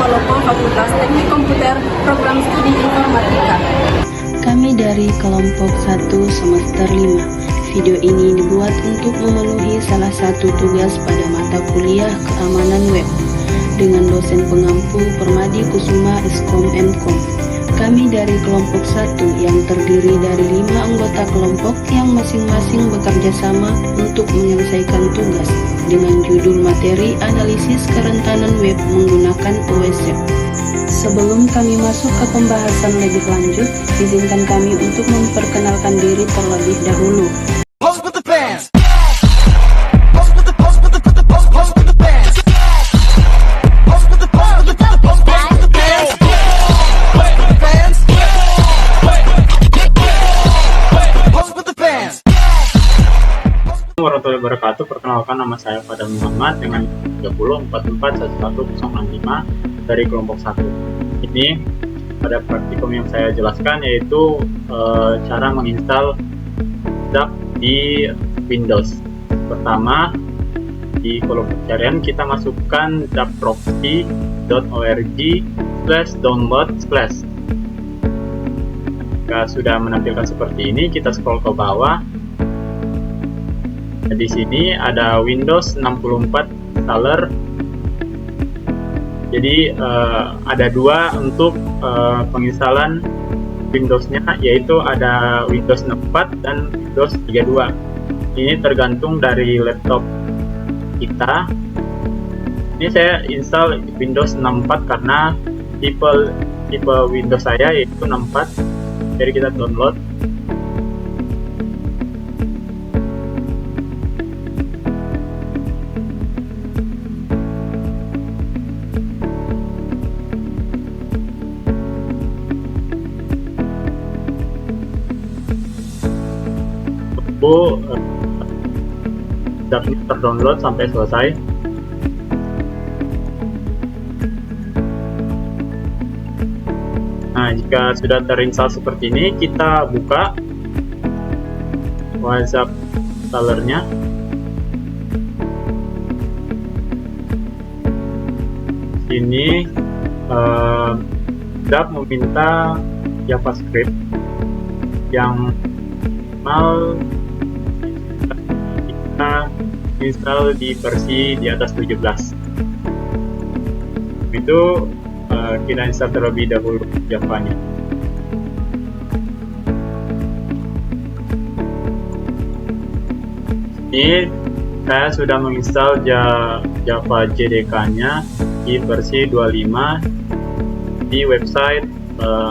Psikologo Fakultas Teknik Komputer Program Studi Informatika. Kami dari kelompok 1 semester 5. Video ini dibuat untuk memenuhi salah satu tugas pada mata kuliah keamanan web dengan dosen pengampu Permadi Kusuma Eskom Mkom. Kami dari kelompok 1 yang terdiri dari 5 anggota kelompok yang masing-masing bekerja sama untuk menyelesaikan tugas dengan judul materi analisis kerentanan web menggunakan OSF. Sebelum kami masuk ke pembahasan lebih lanjut, izinkan kami untuk memperkenalkan diri terlebih dahulu. Warahmatullahi wabarakatuh. Perkenalkan, nama saya Fadal Muhammad dengan 30441105 dari kelompok 1. Ini pada praktikum yang saya jelaskan yaitu cara menginstal ZAP di Windows. Pertama, di kolom pencarian kita masukkan zapproxy.org/download/. Jika sudah menampilkan seperti ini, kita scroll ke bawah. Di sini ada Windows 64 installer. Jadi ada dua untuk penginstalan Windows-nya, yaitu ada Windows 64 dan Windows 32. Ini tergantung dari laptop kita. Ini saya install Windows 64 karena tipe Windows saya yaitu 64. Jadi kita download. Zapnya terdownload sampai selesai. Nah, jika sudah terinstall seperti ini, kita buka WhatsApp installernya. Sini Zap meminta JavaScript yang minimal install di versi di atas 17. Itu kita install terlebih dahulu Java-nya. Ini saya sudah menginstal Java JDK-nya di versi 25 di website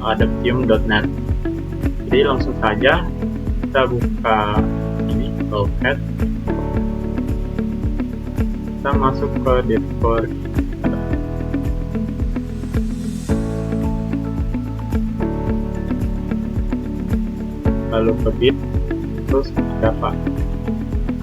adaptium.net. Jadi langsung saja kita buka ini Logout. Kita masuk ke directory, lalu ke bit, terus Java,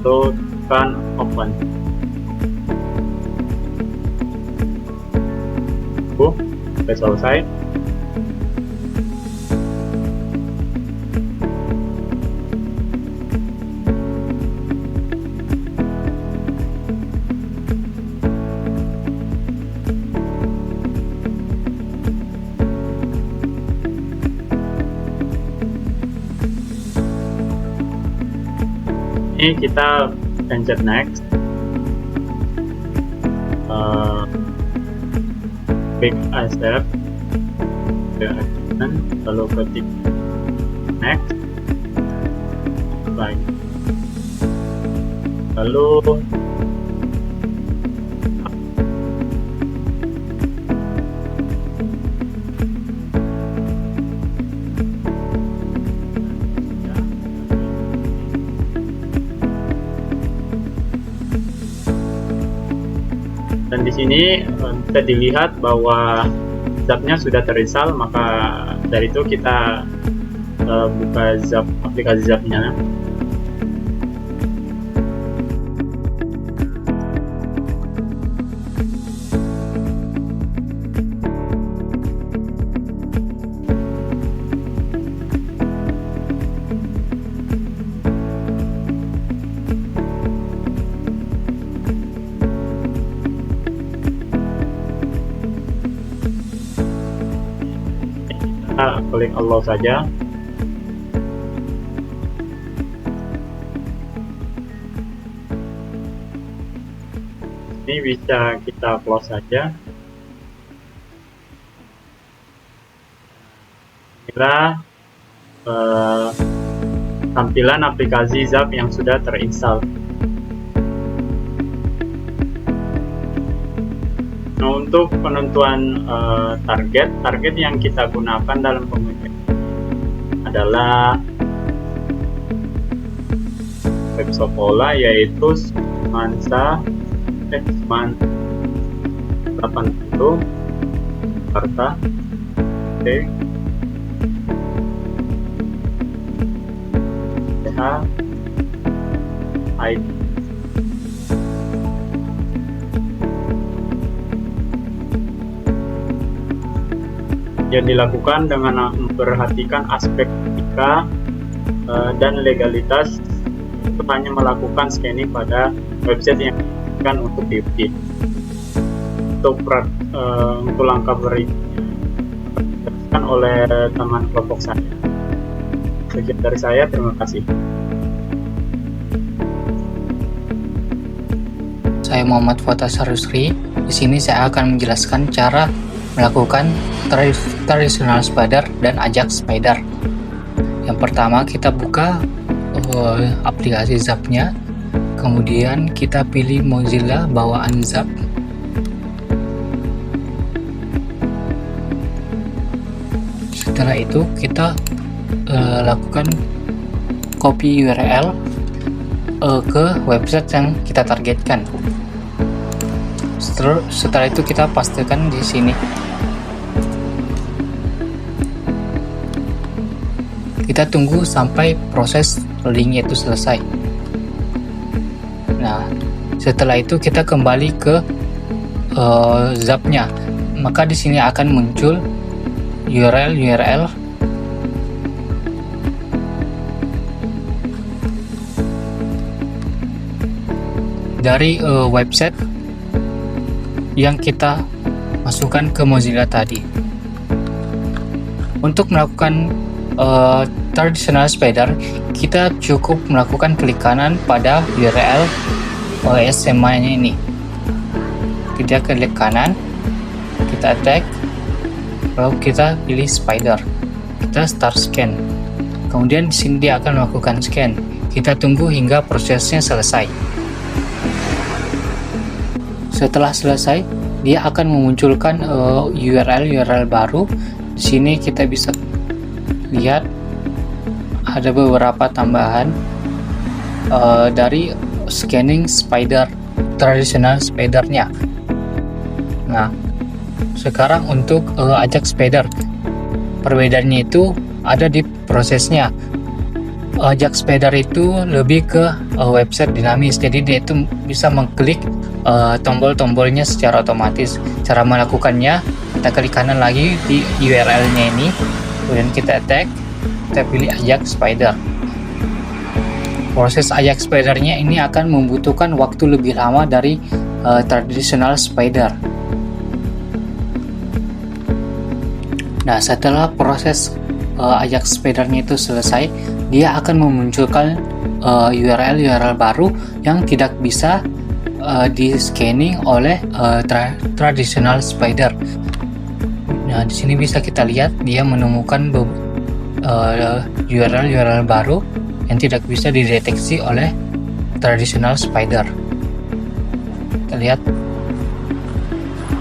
lalu tekan open. Sudah selesai. Ini kita pencet next, klik accept, lalu ketik next, lalu dan di sini bisa dilihat bahwa Zapnya sudah terinstall. Maka dari itu kita buka Zap, aplikasi Zapnya. kita klik allow saja. Ini bisa kita close saja. Inilah tampilan aplikasi Zap yang sudah terinstall. Nah, untuk penentuan target yang kita gunakan dalam pemilihan adalah web Sopola, yaitu Semansa 80 Jakarta. Oke. ID. Yang dilakukan dengan memperhatikan aspek etika dan legalitas, itu hanya melakukan scanning pada website yang digunakan untuk diuji. Untuk langkah berikutnya dijelaskan oleh teman kelompok saya. Sekian dari saya, terima kasih. Saya Muhammad Fota Sarusri. Di sini saya akan menjelaskan cara melakukan traditional spider dan Ajax spider. Yang pertama, kita buka aplikasi Zap-nya, kemudian kita pilih Mozilla bawaan Zap. Setelah itu kita lakukan copy URL ke website yang kita targetkan. Setelah itu kita pastikan di sini. Kita tunggu sampai proses loadingnya itu selesai. Nah, setelah itu kita kembali ke Zap-nya. Maka di sini akan muncul URL dari website yang kita masukkan ke Mozilla tadi. Untuk melakukan traditional spider, kita cukup melakukan klik kanan pada URL OSMA-nya ini. Kita klik kanan, kita tag, lalu kita pilih spider. Kita start scan. Kemudian di sini dia akan melakukan scan. Kita tunggu hingga prosesnya selesai. Setelah selesai, dia akan memunculkan URL baru. Di sini kita bisa lihat ada beberapa tambahan dari scanning spider, traditional spidernya. Nah, sekarang untuk Ajax spider, perbedaannya itu ada di prosesnya. Ajax spider itu lebih ke website dinamis, jadi dia itu bisa mengklik tombol-tombolnya secara otomatis. Cara melakukannya, kita klik kanan lagi di URL-nya ini, kemudian kita tag, kita pilih Ajax spider. Proses Ajax spider-nya ini akan membutuhkan waktu lebih lama dari traditional spider. Nah, setelah proses Ajax spider-nya itu selesai, dia akan memunculkan URL baru yang tidak bisa di scanning oleh traditional spider. Nah, di sini bisa kita lihat dia menemukan URL baru yang tidak bisa dideteksi oleh traditional spider. Kita lihat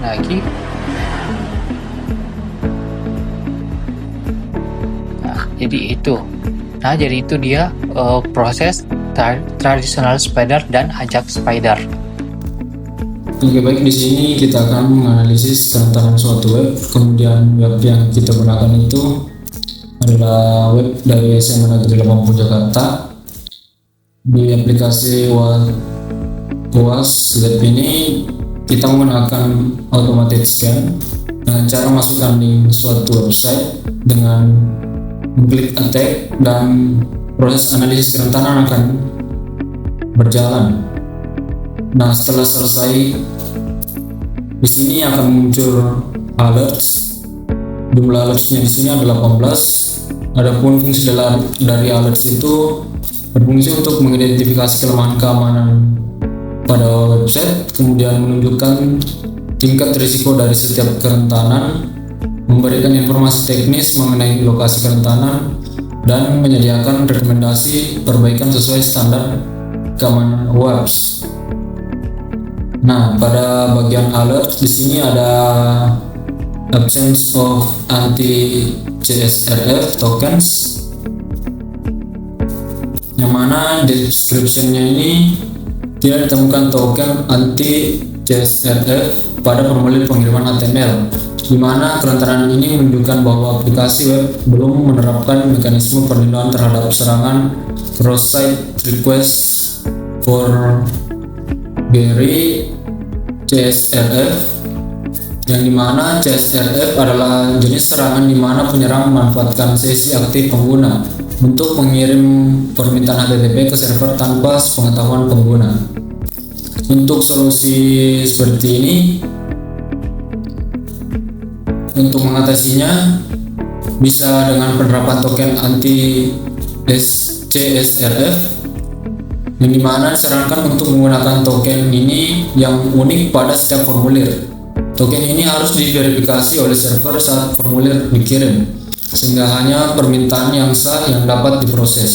lagi. Nah, jadi itu dia proses traditional spider dan Ajax spider. Oke, baik, di sini kita akan menganalisis tentang suatu web. Kemudian web yang kita gunakan itu adalah web dari SMA Negeri 80 Jakarta. Di aplikasi UAS Lab ini kita menggunakan automated scan dengan cara masukkan link suatu website dengan mengklik attack, dan proses analisis kerentanan akan berjalan. Nah, setelah selesai, di sini akan muncul alerts Jumlah alertsnya di sini ada 18. Adapun fungsi dari alerts itu berfungsi untuk mengidentifikasi kelemahan keamanan pada website, kemudian menunjukkan tingkat risiko dari setiap kerentanan, memberikan informasi teknis mengenai lokasi kerentanan, dan menyediakan rekomendasi perbaikan sesuai standar keamanan webs. Nah, pada bagian alert di sini ada absence of anti-CSRF tokens, yang mana description-nya ini tidak ditemukan token anti-CSRF pada formulir pengiriman HTML, di mana kerentanan ini menunjukkan bahwa aplikasi web belum menerapkan mekanisme perlindungan terhadap serangan cross-site request forgery CSRF, yang dimana CSRF adalah jenis serangan di mana penyerang memanfaatkan sesi aktif pengguna untuk mengirim permintaan HTTP ke server tanpa sepengetahuan pengguna. Untuk solusi seperti ini, untuk mengatasinya bisa dengan penerapan token anti CSRF, yang dimana disarankan untuk menggunakan token ini yang unik pada setiap formulir. Token ini harus diverifikasi oleh server saat formulir dikirim, sehingga hanya permintaan yang sah yang dapat diproses.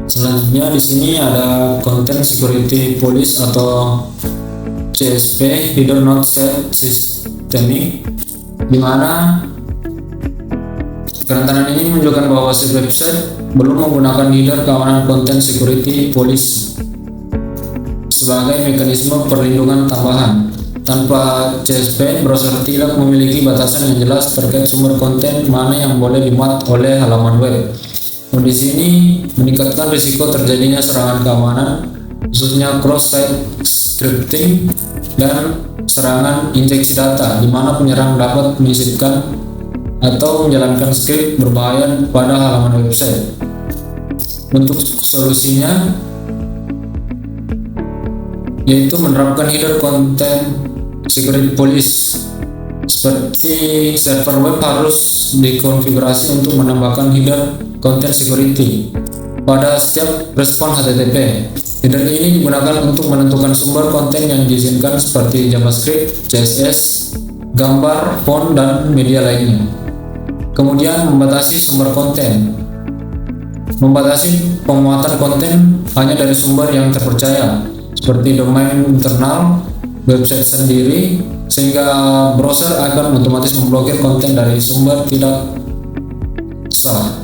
Selanjutnya di sini ada Content Security Police atau CSP, Header Not Set Systemic, di mana kerentanan ini menunjukkan bahwa si website belum menggunakan header keamanan Content Security Police sebagai mekanisme perlindungan tambahan. Tanpa CSP, browser tidak memiliki batasan yang jelas terkait sumber konten mana yang boleh dimuat oleh halaman web. Kondisi ini meningkatkan risiko terjadinya serangan keamanan, khususnya cross-site scripting dan serangan injeksi data, di mana penyerang dapat menyisipkan atau menjalankan script berbahaya pada halaman website. Untuk solusinya yaitu menerapkan header content security police. Seperti server web harus dikonfigurasi untuk menambahkan header content security pada setiap respon HTTP. Header ini digunakan untuk menentukan sumber konten yang diizinkan seperti JavaScript, CSS, gambar, font, dan media lainnya. Kemudian membatasi sumber konten. Membatasi pemuatan konten hanya dari sumber yang terpercaya, seperti domain internal website sendiri, sehingga browser akan otomatis memblokir konten dari sumber tidak sah.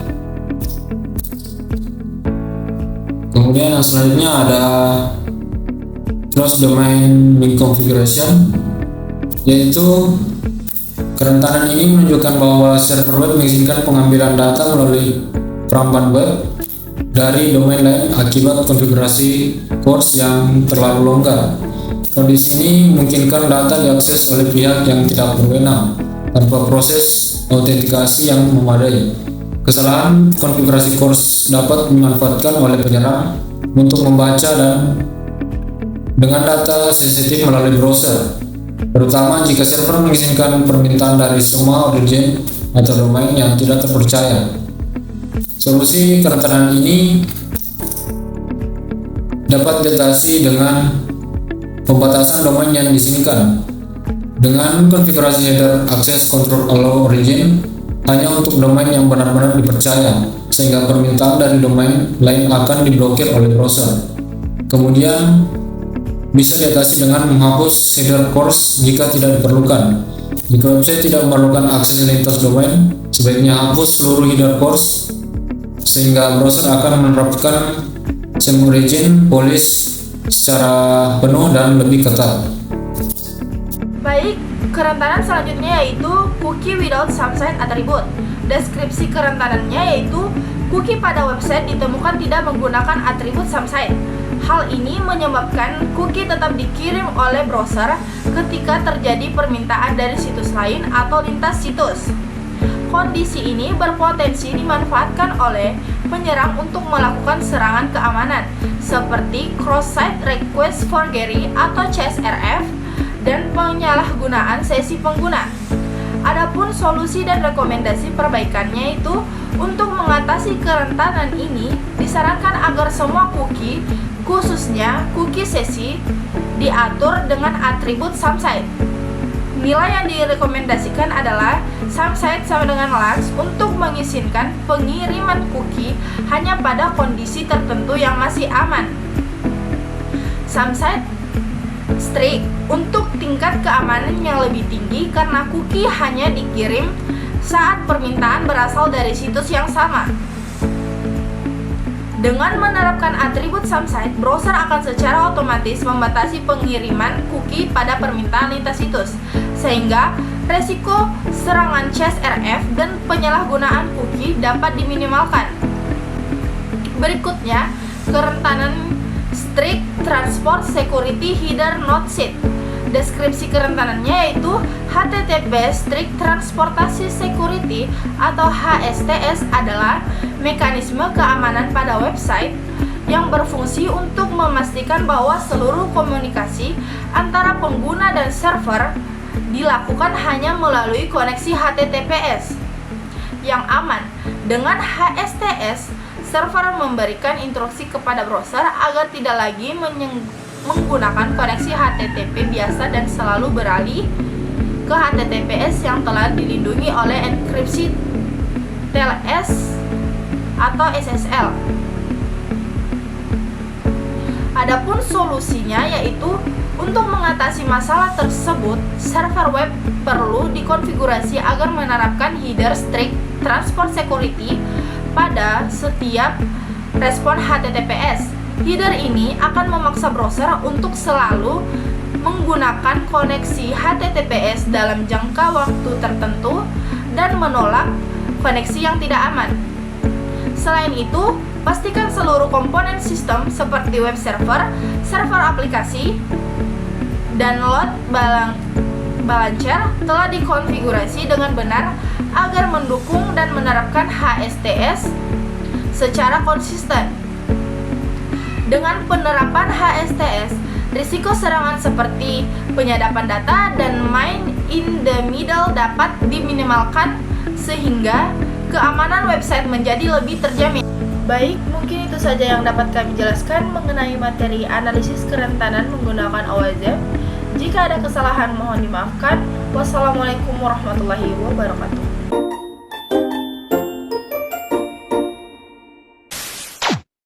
Kemudian yang selanjutnya ada cross domain configuration, yaitu kerentanan ini menunjukkan bahwa server web mengizinkan pengambilan data melalui peramban web dari domain lain akibat konfigurasi CORS yang terlalu longgar. Kondisi ini memungkinkan data diakses oleh pihak yang tidak berwenang tanpa proses autentikasi yang memadai. Kesalahan konfigurasi CORS dapat dimanfaatkan oleh penyerang untuk membaca dan dengan data sensitif melalui browser, terutama jika server mengizinkan permintaan dari semua origin atau domain yang tidak terpercaya. Solusi kerentanan ini dapat diatasi dengan pembatasan domain yang diizinkan dengan konfigurasi header access control allow origin hanya untuk domain yang benar-benar dipercaya, sehingga permintaan dari domain lain akan diblokir oleh browser. Kemudian bisa diatasi dengan menghapus header CORS jika tidak diperlukan. Jika website tidak memerlukan akses lintas domain, sebaiknya hapus seluruh header CORS, sehingga browser akan menerapkan same origin policy secara penuh dan lebih ketat. Baik, kerentanan selanjutnya yaitu cookie without subsite attribute. Deskripsi kerentanannya yaitu cookie pada website ditemukan tidak menggunakan atribut subsite. Hal ini menyebabkan cookie tetap dikirim oleh browser ketika terjadi permintaan dari situs lain atau lintas situs. Kondisi ini berpotensi dimanfaatkan oleh penyerang untuk melakukan serangan keamanan seperti cross-site request forgery atau CSRF dan penyalahgunaan sesi pengguna. Adapun solusi dan rekomendasi perbaikannya itu untuk mengatasi kerentanan ini disarankan agar semua cookie, khususnya cookie sesi, diatur dengan atribut SomeSite. Nilai yang direkomendasikan adalah SomeSite sama dengan lax untuk mengizinkan pengiriman cookie hanya pada kondisi tertentu yang masih aman. SomeSite strict untuk tingkat keamanan yang lebih tinggi karena cookie hanya dikirim saat permintaan berasal dari situs yang sama. Dengan menerapkan atribut SomeSite, browser akan secara otomatis membatasi pengiriman cookie pada permintaan lintas situs, sehingga resiko serangan cache RF dan penyalahgunaan cookie dapat diminimalkan. Berikutnya, kerentanan Strict Transport Security Header Not Set. Deskripsi kerentanannya yaitu HTTP Strict Transportation Security atau HSTS adalah mekanisme keamanan pada website yang berfungsi untuk memastikan bahwa seluruh komunikasi antara pengguna dan server dilakukan hanya melalui koneksi HTTPS yang aman. Dengan HSTS, server memberikan instruksi kepada browser agar tidak lagi menggunakan koneksi HTTP biasa dan selalu beralih ke HTTPS yang telah dilindungi oleh enkripsi TLS atau SSL. Adapun solusinya yaitu untuk mengatasi masalah tersebut, server web perlu dikonfigurasi agar menerapkan header strict transport security pada setiap respon HTTPS. Header ini akan memaksa browser untuk selalu menggunakan koneksi HTTPS dalam jangka waktu tertentu dan menolak koneksi yang tidak aman. Selain itu, pastikan seluruh komponen sistem seperti web server, server aplikasi, dan load balancer telah dikonfigurasi dengan benar agar mendukung dan menerapkan HSTS secara konsisten. Dengan penerapan HSTS, risiko serangan seperti penyadapan data dan man in the middle dapat diminimalkan sehingga keamanan website menjadi lebih terjamin. Baik, mungkin itu saja yang dapat kami jelaskan mengenai materi analisis kerentanan menggunakan OWASP. Jika ada kesalahan mohon dimaafkan. Wassalamualaikum warahmatullahi wabarakatuh.